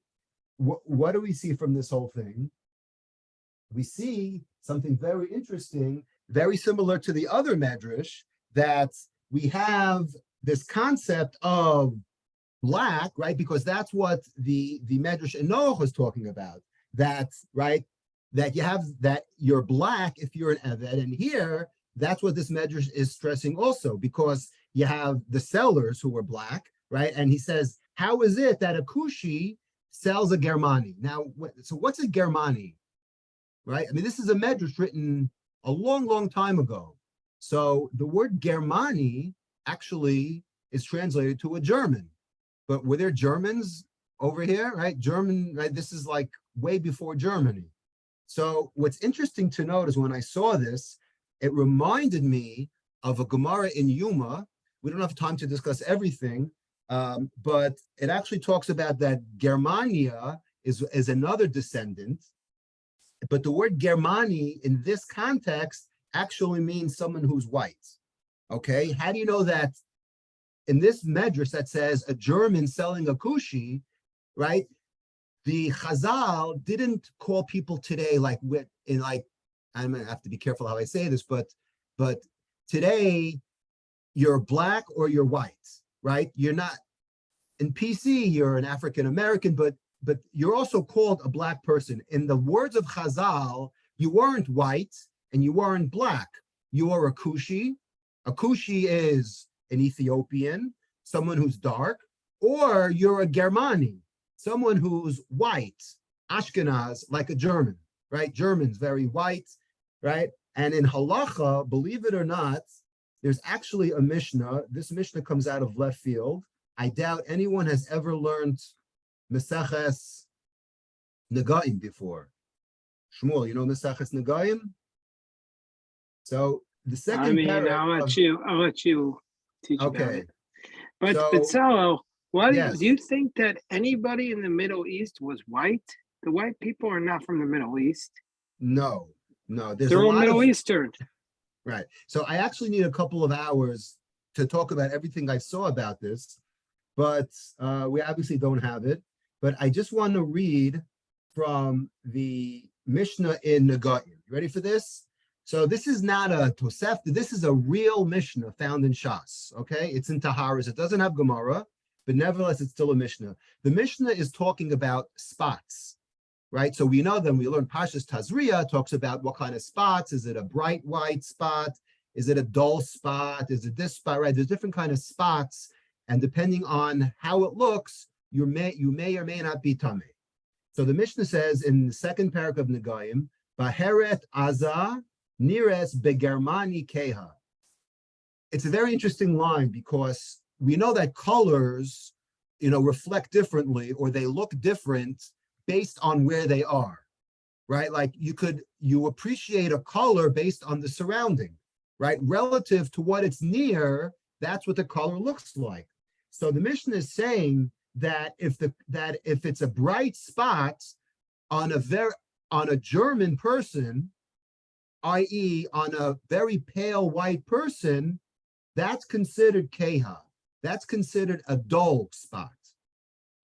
[SPEAKER 1] What do we see from this whole thing? We see something very interesting, very similar to the other Medrash, that we have this concept of black, right? Because that's what the Medrash in Noach was talking about. That's right, that you have that you're black if you're an Eved, and here that's what this Medrash is stressing also, because you have the sellers who were black, right? And he says, how is it that a Kushi sells a Germani? Now, so what's a Germani, right? I mean, this is a Medrash written a long, long time ago. So the word Germani actually is translated to a German. But were there Germans over here, right? German, right? This is like way before Germany. So what's interesting to note is when I saw this, it reminded me of a Gemara in Yuma. We don't have time to discuss everything, but it actually talks about that Germania is another descendant. But the word Germani in this context actually means someone who's white. Okay, how do you know that? In this Medrash that says a German selling a Kushi, right? The Chazal didn't call people today I'm gonna have to be careful how I say this, but today you're black or you're white, right? You're not in PC, you're an African American, but you're also called a black person. In the words of Chazal, you weren't white and you weren't black. You are a Kushi. A Kushi is an Ethiopian, someone who's dark, or you're a Germani, someone who's white, Ashkenaz, like a German, right? German's very white, right? And in Halacha, believe it or not, there's actually a Mishnah. This Mishnah comes out of left field. I doubt anyone has ever learned Meseches Negaim before. Shmuel, you know Meseches Negaim? So the second
[SPEAKER 2] I'll let you teach about it. But
[SPEAKER 1] So,
[SPEAKER 2] Bezalel,
[SPEAKER 1] yes.
[SPEAKER 2] do you think that anybody in the Middle East was white? The white people are not from the Middle East.
[SPEAKER 1] No.
[SPEAKER 2] They're all Middle Eastern.
[SPEAKER 1] Right. So I actually need a couple of hours to talk about everything I saw about this, but we obviously don't have it. But I just want to read from the Mishnah in Negaim. You ready for this? So this is not a Tosefta. This is a real Mishnah found in Shas. Okay, it's in Taharas. It doesn't have Gemara, but nevertheless, it's still a Mishnah. The Mishnah is talking about spots, right? So we know them. We learn Pashas Tazria talks about what kind of spots. Is it a bright white spot? Is it a dull spot? Is it this spot? Right? There's different kind of spots, and depending on how it looks, you may or may not be tamei. So the Mishnah says in the second parak of Negaim, Baheret Azah Nires begermani keha. It's a very interesting line because we know that colors, reflect differently or they look different based on where they are, right? Like you appreciate a color based on the surrounding, right? Relative to what it's near, that's what the color looks like. So the Mishnah is saying that if it's a bright spot on a German person, i.e. on a very pale white person, that's considered keha. That's considered a dull spot.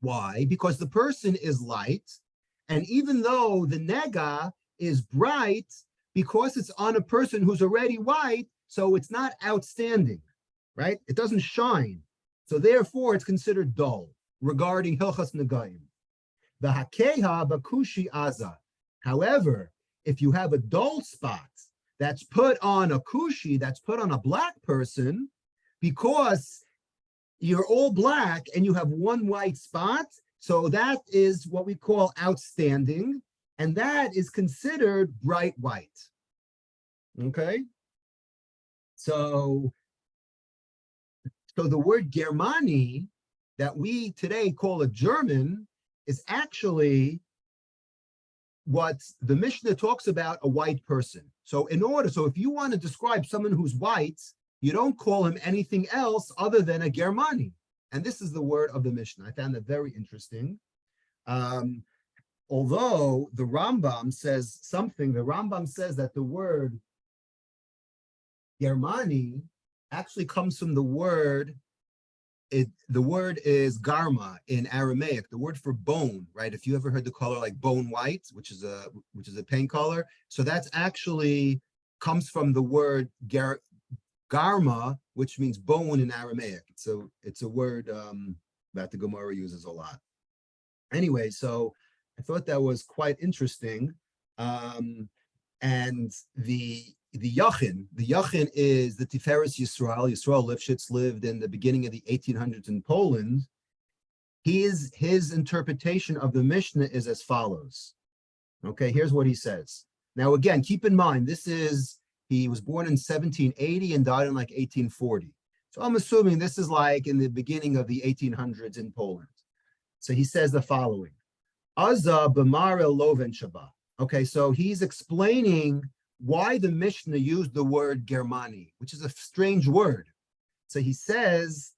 [SPEAKER 1] Why? Because the person is light, and even though the nega is bright, because it's on a person who's already white, so it's not outstanding, right? It doesn't shine. So therefore, it's considered dull regarding Hilchas Negayim. The hakeha bakushi aza. However, if you have a dull spot that's put on a kushi, that's put on a black person, because you're all black and you have one white spot, so that is what we call outstanding, and that is considered bright white. Okay? So the word Germani that we today call a German is actually what the Mishnah talks about a white person. So if you want to describe someone who's white, you don't call him anything else other than a Germani. And this is the word of the Mishnah. I found that very interesting. Although the Rambam says something, the Rambam says that the word Germani actually comes from the word is garma in Aramaic, the word for bone, right? If you ever heard the color like bone white, which is a paint color, so that's actually comes from the word garma, which means bone in Aramaic. It's a word that the Gemara uses a lot. Anyway, so I thought that was quite interesting. And the Yachin is the Tiferes Yisrael. Yisrael Lifshitz lived in the beginning of the 1800s in Poland. His interpretation of the Mishnah is as follows. Okay, here's what he says. Now, again, keep in mind, he was born in 1780 and died in like 1840. So I'm assuming this is like in the beginning of the 1800s in Poland. So he says the following. Azza b'marel loven shaba. Okay, so he's explaining why the Mishnah used the word Germani, which is a strange word. So he says,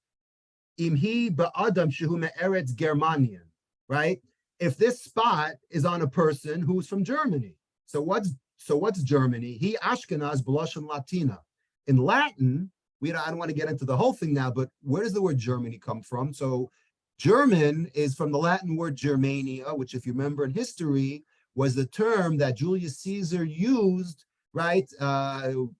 [SPEAKER 1] Imhi ba'adam shehu me'eretz Germanian, right? If this spot is on a person who's from Germany. So what's Germany? He Ashkenaz b'lashon Latina. In Latin, I don't want to get into the whole thing now, but where does the word Germany come from? So German is from the Latin word Germania, which if you remember in history, was the term that Julius Caesar used, right?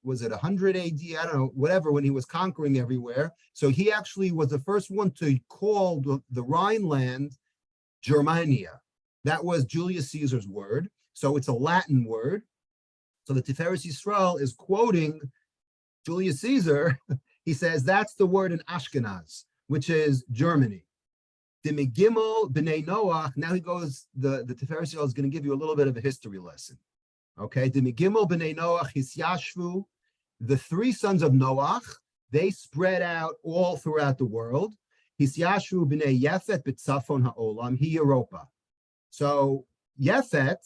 [SPEAKER 1] Was it 100 AD? I don't know, whatever, when he was conquering everywhere. So he actually was the first one to call the Rhineland Germania. That was Julius Caesar's word. So it's a Latin word. So the Tiferes Yisrael is quoting Julius Caesar. He says that's the word in Ashkenaz, which is Germany. Dimigimel b'nei Noach. Now he goes, the Tiferes Yisrael is going to give you a little bit of a history lesson. Okay, Dimigimel b'nei Noach hisyashvu. The three sons of Noach, they spread out all throughout the world. Hisyashvu b'nei Yefet b'tzafon ha'olam hi Europa. So Yefet,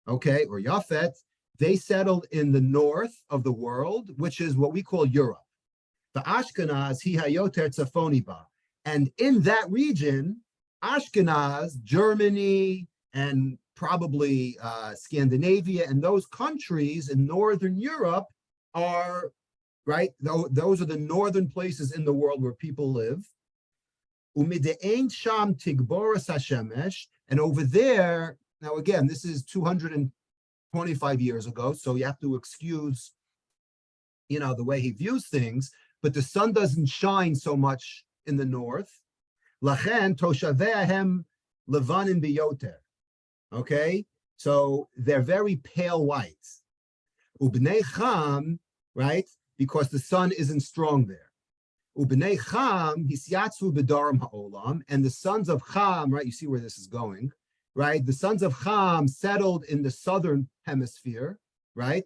[SPEAKER 1] okay, or Yafet, they settled in the north of the world, which is what we call Europe. The Ashkenaz hi hayoter tzafoniba. And in that region, Ashkenaz, Germany, and probably Scandinavia, and those countries in Northern Europe are, right, those are the northern places in the world where people live. Umide'ein sham tigboras hashemesh, and over there, now again, this is 225 years ago, so you have to excuse, the way he views things, but the sun doesn't shine so much in the north. Lachen toshaveahem levanim biyoter. Okay, so they're very pale white. Ubnei cham, right, because the sun isn't strong there. Ubnei cham hisyatzu b'daram ha'olam, and the sons of Cham, right, you see where this is going, right? The sons of Cham settled in the southern hemisphere, right?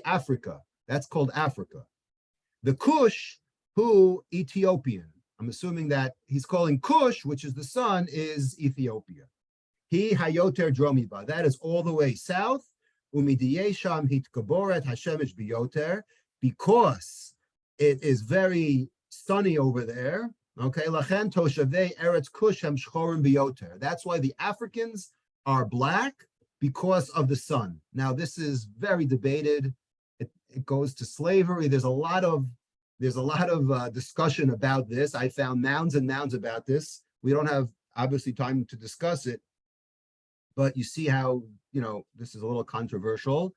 [SPEAKER 1] Africa, that's called Africa. The Cush, who Ethiopian. I'm assuming that he's calling Cush, which is the sun, is Ethiopia. He hayoter dromiba, that is all the way south. Umidiyesham hitkaboret hashemesh biyoter, because it is very sunny over there. Okay, lachen toshavei eretz kush hem shchorim biyoter. That's why the Africans are black, because of the sun. Now, this is very debated. it goes to slavery. There's a lot of discussion about this. I found mounds and mounds about this. We don't have obviously time to discuss it, but you see how, this is a little controversial,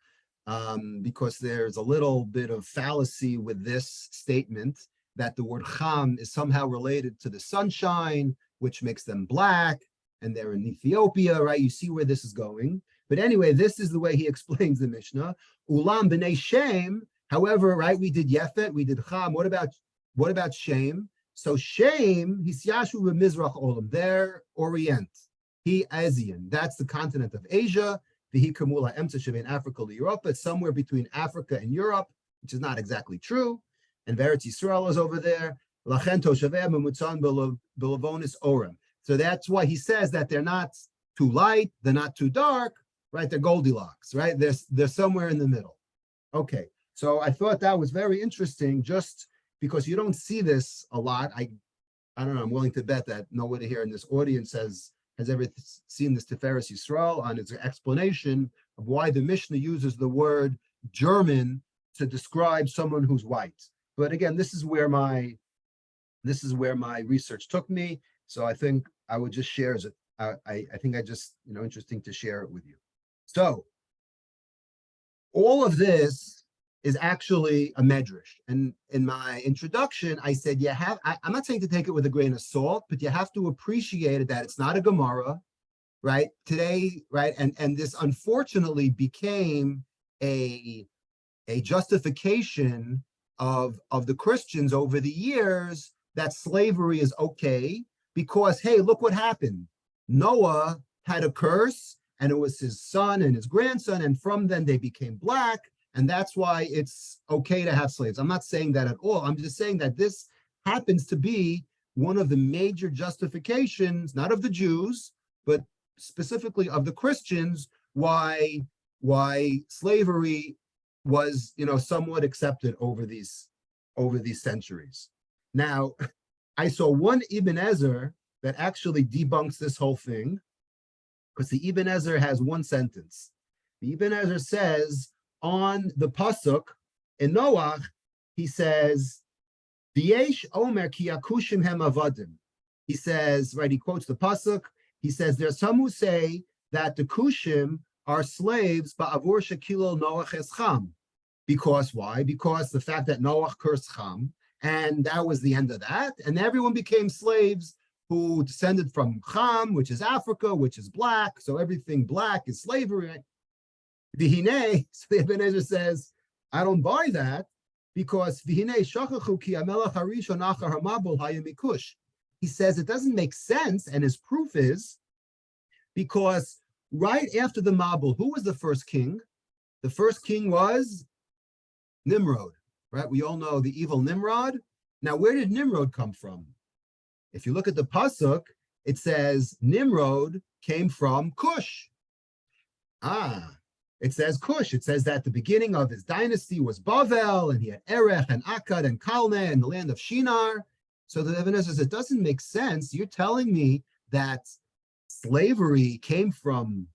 [SPEAKER 1] because there's a little bit of fallacy with this statement that the word cham is somehow related to the sunshine, which makes them black, and they're in Ethiopia, right? You see where this is going. But anyway, this is the way he explains the Mishnah. Ulam b'nei Shem, however, right, we did Yefet, we did Cham. What about Shem? So Shem, Hisyashu b'Mizrach Olam, they're Orient. He Asian, that's the continent of Asia. V'hi Kamula Emtza Shebein Africa to Europe, it's somewhere between Africa and Europe, which is not exactly true. And Veretz Yisrael is over there. Lachen Toshaveh Memutzan B'Lavonis Orem. So that's why he says that they're not too light, they're not too dark, right? They're Goldilocks, right? They're somewhere in the middle. Okay, so I thought that was very interesting, just because you don't see this a lot. I don't know, I'm willing to bet that nobody here in this audience has ever seen this Tiferes Yisrael on its explanation of why the Mishnah uses the word German to describe someone who's white. But again, this is where my research took me. So I think I would just share it. I think interesting to share it with you. So all of this is actually a medrash. And in my introduction, I said, I'm not saying to take it with a grain of salt, but you have to appreciate it that it's not a Gemara, right? Today, right? And this unfortunately became a justification of the Christians over the years that slavery is okay, because, hey, look what happened. Noah had a curse, and it was his son and his grandson, and from then they became black, and that's why it's okay to have slaves. I'm not saying that at all. I'm just saying that this happens to be one of the major justifications, not of the Jews, but specifically of the Christians, why slavery was, somewhat accepted over these centuries. Now, I saw one Ibn Ezra that actually debunks this whole thing, because the Ibn Ezra has one sentence. The Ibn Ezra says on the pasuk in Noach, he says, "V'yesh omer ki yakushim hem avadim." He says, right? He quotes the pasuk. He says, "There's some who say that the Kushim are slaves, ba'avur shekilo Noach es Cham." Because why? Because the fact that Noach cursed Cham, and that was the end of that, and everyone became slaves who descended from Cham, which is Africa, which is black. So everything black is slavery. V'hinei, so the Ibn Ezra says, I don't buy that, because v'hinei shachachu ki hamelech harishon achar hamabul hayim mikush. He says it doesn't make sense, and his proof is because right after the Mabul, who was the first king? The first king was Nimrod, right? We all know the evil Nimrod. Now, where did Nimrod come from? If you look at the pasuk, it says Nimrod came from Cush. It says Cush. It says that the beginning of his dynasty was Bavel, and he had Erech and Akkad and Kalne and the land of Shinar. So the Ibn Ezra says, it doesn't make sense. You're telling me that slavery came from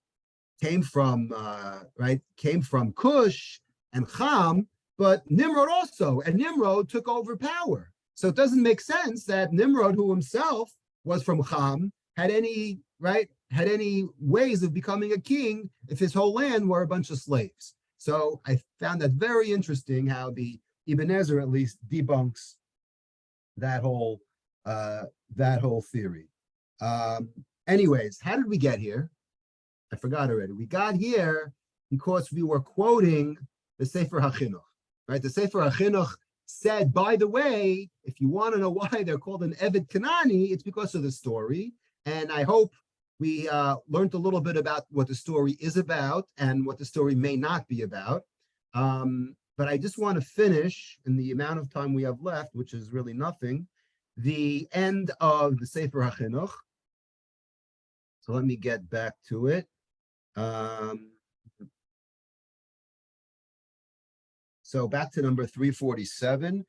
[SPEAKER 1] Cush and Cham, but Nimrod also, and Nimrod took over power. So it doesn't make sense that Nimrod, who himself was from Cham, had any ways of becoming a king if his whole land were a bunch of slaves. So I found that very interesting, how the Ibn Ezra at least debunks that whole theory. Anyways, how did we get here? I forgot already. We got here because we were quoting the Sefer HaChinuch, right? The Sefer HaChinuch said, by the way, if you want to know why they're called an Eved Kanani, it's because of the story. And I hope we learned a little bit about what the story is about and what the story may not be about. But I just want to finish, in the amount of time we have left, which is really nothing, the end of the Sefer HaChinuch. So let me get back to it. So back to number 347.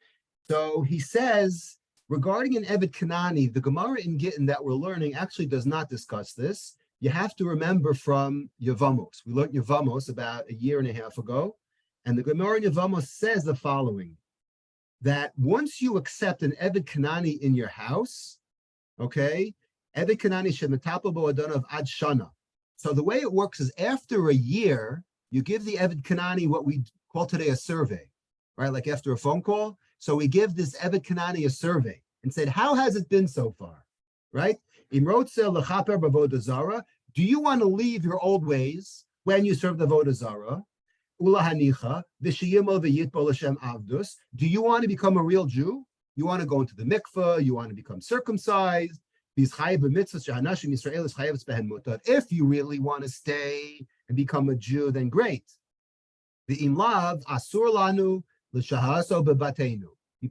[SPEAKER 1] So he says, regarding an Eved Kanani, the Gemara in Gittin that we're learning actually does not discuss this. You have to remember from Yevamos. We learned Yevamos about a year and a half ago. And the Gemara in Yevamos says the following, that once you accept an Eved Kanani in your house, okay, Eved Kanani shemetapel bo adonav ad shana. So the way it works is after a year, you give the Eved Kanani what we call today a survey, right? Like after a phone call. So we give this Eved Kanani a survey and said, how has it been so far, right? Imrotzel lechaper b'avodah zara. Do you want to leave your old ways when you serve the avodah zara? Ulahanicha v'shiyimo v'yitbo l'shem avdus. Do you want to become a real Jew? You want to go into the mikveh? You want to become circumcised? If you really want to stay and become a Jew, then great. You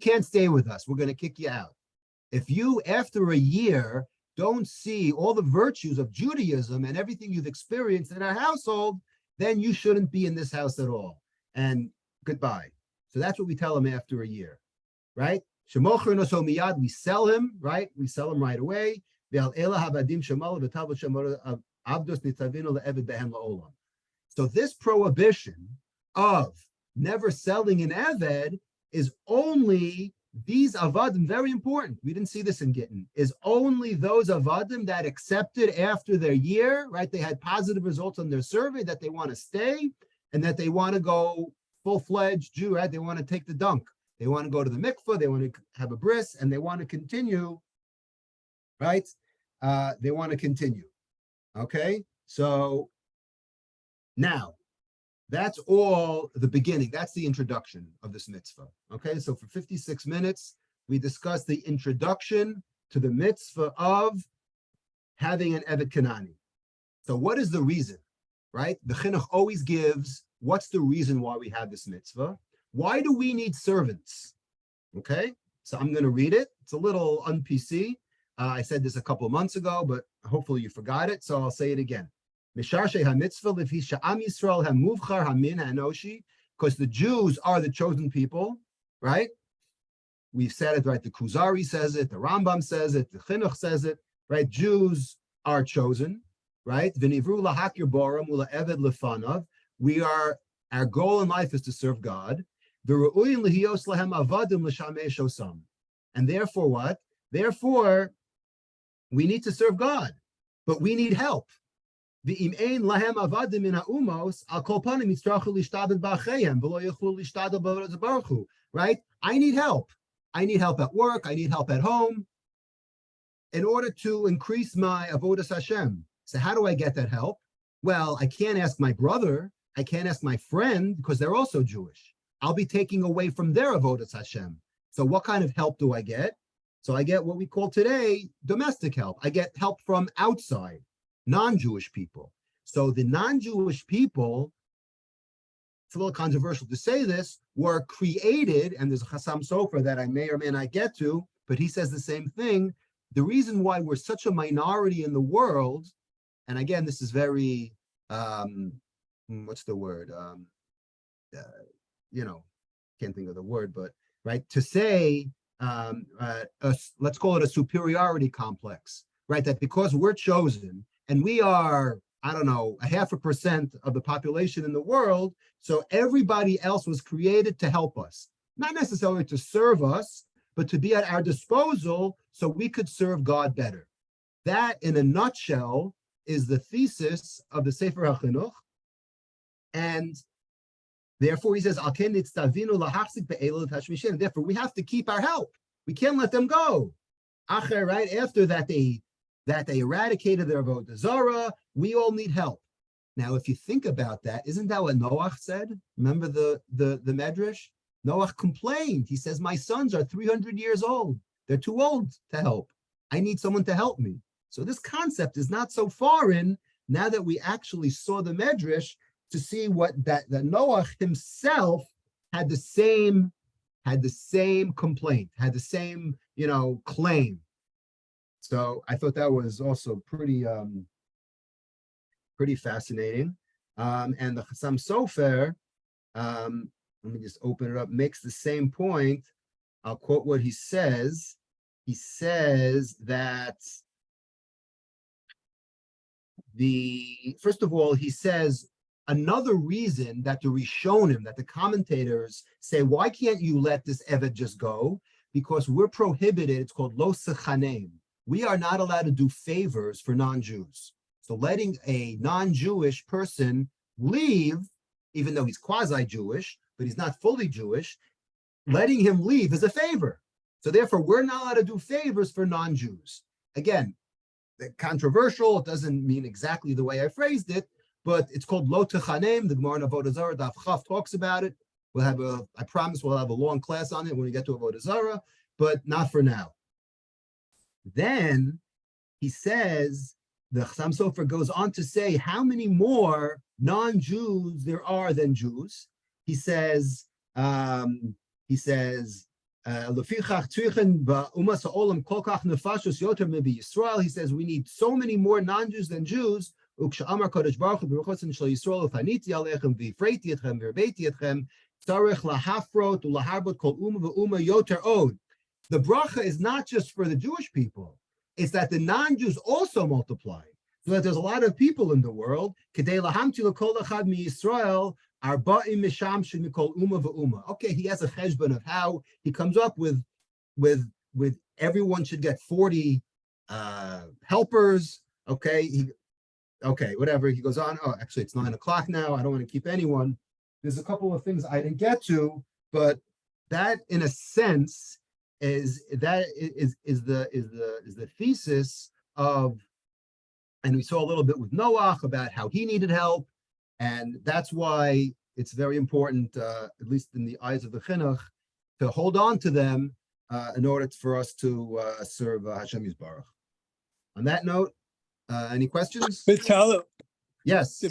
[SPEAKER 1] can't stay with us. We're going to kick you out. If you, after a year, don't see all the virtues of Judaism and everything you've experienced in our household, then you shouldn't be in this house at all. And goodbye. So that's what we tell him after a year, right? We sell him, right? We sell him right away. So this prohibition of never selling an Eved is only these Avadim, very important. We didn't see this in Gittin, is only those Avadim that accepted after their year, right? They had positive results on their survey that they want to stay and that they want to go full-fledged Jew, right? They want to take the dunk. They want to go to the mikveh, they want to have a bris, and they want to continue, right? They want to continue, okay? So now, that's all the beginning. That's the introduction of this mitzvah, okay? So for 56 minutes, we discussed the introduction to the mitzvah of having an Eved Kanani. So what is the reason, right? The chinuch always gives, what's the reason why we have this mitzvah? Why do we need servants? Okay, so I'm going to read it. It's a little un-PC. I said this a couple of months ago, but hopefully you forgot it, so I'll say it again. Because the Jews are the chosen people, right? We've said it, right? The Kuzari says it, the Rambam says it, the Chinuch says it, right? Jews are chosen, right? We are, our goal in life is to serve God. And therefore what? Therefore, we need to serve God, but we need help. Right? I need help. I need help at work. I need help at home in order to increase my avodas Hashem. So how do I get that help? Well, I can't ask my brother. I can't ask my friend because they're also Jewish. I'll be taking away from their avodas Hashem. So what kind of help do I get? So I get what we call today domestic help. I get help from outside, non-Jewish people. So the non-Jewish people, it's a little controversial to say this, were created, and there's a Chassam Sofer that I may or may not get to, but he says the same thing. The reason why we're such a minority in the world, and again, this is very, what's the word? Can't think of the word, but right, to say, let's call it a superiority complex, right? That because we're chosen and we are, I don't know, 0.5% of the population in the world, so everybody else was created to help us, not necessarily to serve us, but to be at our disposal so we could serve God better. That, in a nutshell, is the thesis of the Sefer HaChinuch, and therefore he says, therefore we have to keep our help. We can't let them go. Right after that they eradicated their avodah zarah, we all need help. Now, if you think about that, isn't that what Noach said? Remember the Medrash? Noach complained. He says, my sons are 300 years old. They're too old to help. I need someone to help me. So this concept is not so foreign now that we actually saw the Medrash to see what that Noach himself had the same complaint, had the same, claim. So I thought that was also pretty fascinating. And the Chassam Sofer, let me just open it up, makes the same point. I'll quote what he says. He says that first of all, he says another reason that the Rishonim, that the commentators say, why can't you let this Eved just go? Because we're prohibited, it's called lo sechanem. We are not allowed to do favors for non-Jews. So letting a non-Jewish person leave, even though he's quasi-Jewish, but he's not fully Jewish, letting him leave is a favor. So therefore, we're not allowed to do favors for non-Jews. Again, controversial, it doesn't mean exactly the way I phrased it, but it's called lo techanem. The Gemara in Avodah Zarah, Daf Chaf, talks about it. I promise we'll have a long class on it when we get to Avodah Zarah, but not for now. Then he says, the Chassam Sofer goes on to say how many more non-Jews there are than Jews. He says, he says we need so many more non-Jews than Jews. The bracha is not just for the Jewish people, it's that the non-Jews also multiply, so that there's a lot of people in the world. Okay, he has a cheshbon of how he comes up with everyone should get 40 helpers. Okay, whatever. He goes on. Oh, actually, it's 9 o'clock now. I don't want to keep anyone. There's a couple of things I didn't get to, but that, in a sense, is the thesis of, and we saw a little bit with Noach about how he needed help, and that's why it's very important, at least in the eyes of the chinuch, to hold on to them in order for us to serve Hashem Yisbarach. On that note, any questions?
[SPEAKER 3] Bezalel,
[SPEAKER 1] Yes.